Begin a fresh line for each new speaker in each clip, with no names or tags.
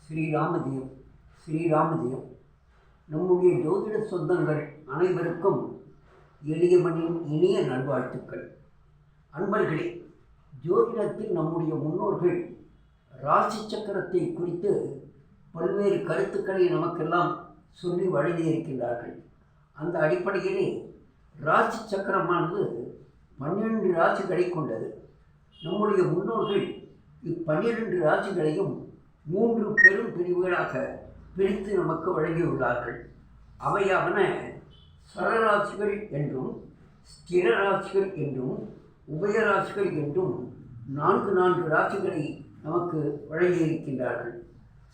ஸ்ரீராமஜெயம் ஸ்ரீராமஜெயம். நம்முடைய ஜோதிட சொந்தங்கள் அனைவருக்கும் எளியவனின் இனிய நல்வாழ்த்துக்கள். அன்பர்களே, ஜோதிடத்தில் நம்முடைய முன்னோர்கள் ராசி சக்கரத்தை குறித்து பல்வேறு கருத்துக்களை நமக்கெல்லாம் சொல்லி வழங்கியிருக்கின்றார்கள். அந்த அடிப்படையிலே ராசி சக்கரமானது 12 ராசிகளை கொண்டது. நம்முடைய முன்னோர்கள் இ12 ராசிகளையும் 3 பெரும் பிரிவுகளாக பிரித்து நமக்கு வழங்கியுள்ளார்கள். அவையாவன சரராசிகள் என்றும், ஸ்திர ராசிகள் என்றும், உபயராசிகள் என்றும் 4 ராசிகளை நமக்கு வழங்கியிருக்கின்றார்கள்.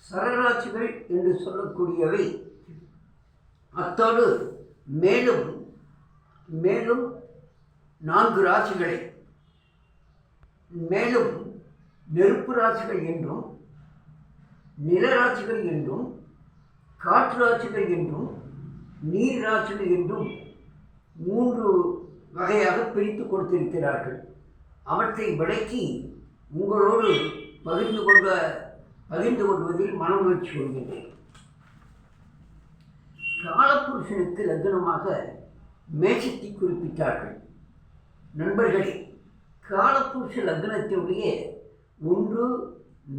சரராசிகள் என்று சொல்லக்கூடியவை அத்தோடு மேலும் 4 ராசிகளை மேலும் நெருப்பு ராசிகள் என்றும், நிலராசிகள் என்றும், காற்று ராசிகள் என்றும், நீர் ராசிகள் என்றும் 3 வகையாக பிரித்து கொடுத்திருக்கிறார்கள். அவற்றை விளக்கி உங்களோடு பகிர்ந்து கொள்வதில் மனமகிழ்ச்சி கொள்கின்றேன். காலபுருஷனுக்கு லக்னமாக மேஷத்தை குறிப்பிட்டார்கள். நண்பர்களே, காலபுருஷ லக்னத்தினுடைய 1,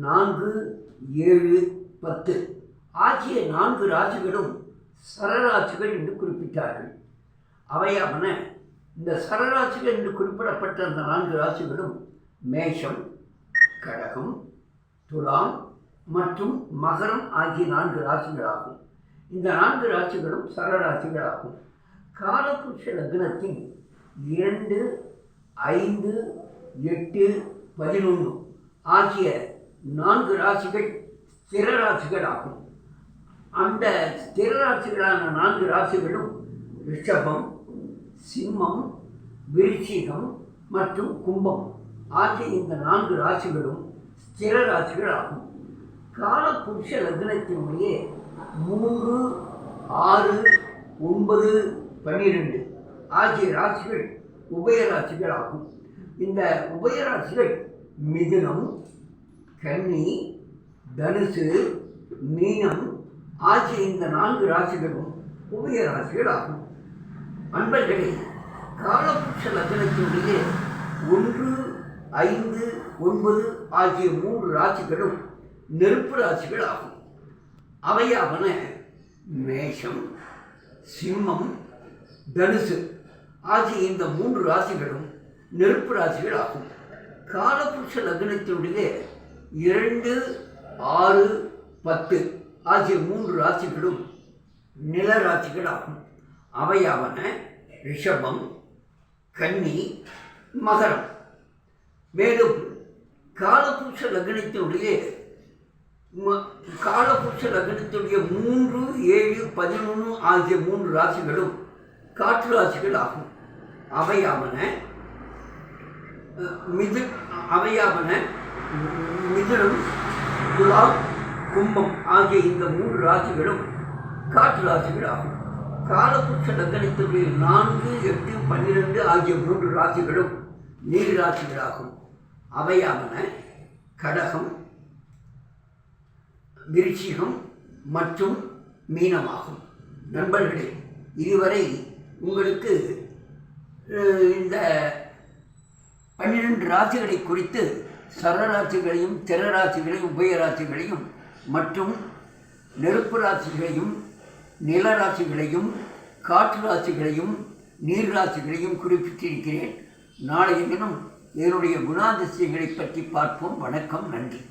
4, 7, 10 ஆகிய 4 ராசிகளும் சரராசிகள் என்று குறிப்பிட்டார்கள். அவையாவன இந்த சரராசிகள் என்று குறிப்பிடப்பட்ட அந்த 4 ராசிகளும் மேஷம், கடகம், துலாம் மற்றும் மகரம் ஆகிய 4 ராசிகளாகும். இந்த 4 ராசிகளும் சரராசிகளாகும். காலபுருஷ லக்னத்தின் 2, 5, 8, 11 ஆகிய 4 ராசிகள் ஸ்திர ராசிகள் ஆகும். அந்த ஸ்திர ராசிகளான 4 ராசிகளும் ரிஷபம், சிம்மம், விருச்சிகம் மற்றும் கும்பம் ஆகிய இந்த 4 ராசிகளும் ஸ்திர ராசிகள் ஆகும். காலபுருஷ லக்னத்தினுடைய 3, 6, 9, 12 ஆகிய ராசிகள் உபயராசிகள் ஆகும். இந்த உபயராசிகள் மிதுனம், கன்னி, தனுசு, மீனம் ஆகிய இந்த 4 ராசிகளும் உபயராசிகள் ஆகும். அன்பர்களே, காலபுருஷ லக்னத்தினுடைய 1, 5, 9 ஆகிய 3 ராசிகளும் நெருப்பு ராசிகள் ஆகும். அவையாவன மேஷம், சிம்மம், தனுசு ஆகிய இந்த 3 ராசிகளும் நெருப்பு ராசிகள் ஆகும். காலபுருஷ லக்னத்தினுடைய 2, 6, 10 ஆகிய 3 ராசிகளும் நிலராசிகள் ஆகும். அவையாவன ரிஷபம், கன்னி, மகரம். மேலும் காலபுருஷ லக்னத்தினுடைய 3, 7, 11 ஆகிய 3 ராசிகளும் காற்று ராசிகள் ஆகும். அவையாவன மிதுனம், துலாம், கும்பம் ஆகிய இந்த 3 ராசிகளும் காற்று ராசிகள் ஆகும். காலபுருஷ லக்னத்தினுடைய 4, 8, 12 ஆகிய 3 ராசிகளும் நீர் ராசிகளாகும். அவையாவன கடகம், விருச்சிகம் மற்றும் மீனமாகும். நண்பர்களே, இதுவரை உங்களுக்கு இந்த 12 ராசிகளை குறித்து சரராசிகளையும், திரராசிகளையும், உபயராசிகளையும் மற்றும் நெருப்பு ராசிகளையும், நிலராசிகளையும், காற்று ராசிகளையும், நீர் ராசிகளையும் குறிப்பிட்டிருக்கிறேன். நாளைய தினம் இதனுடைய குணாதிசயங்களை பற்றி பார்ப்போம். வணக்கம், நன்றி.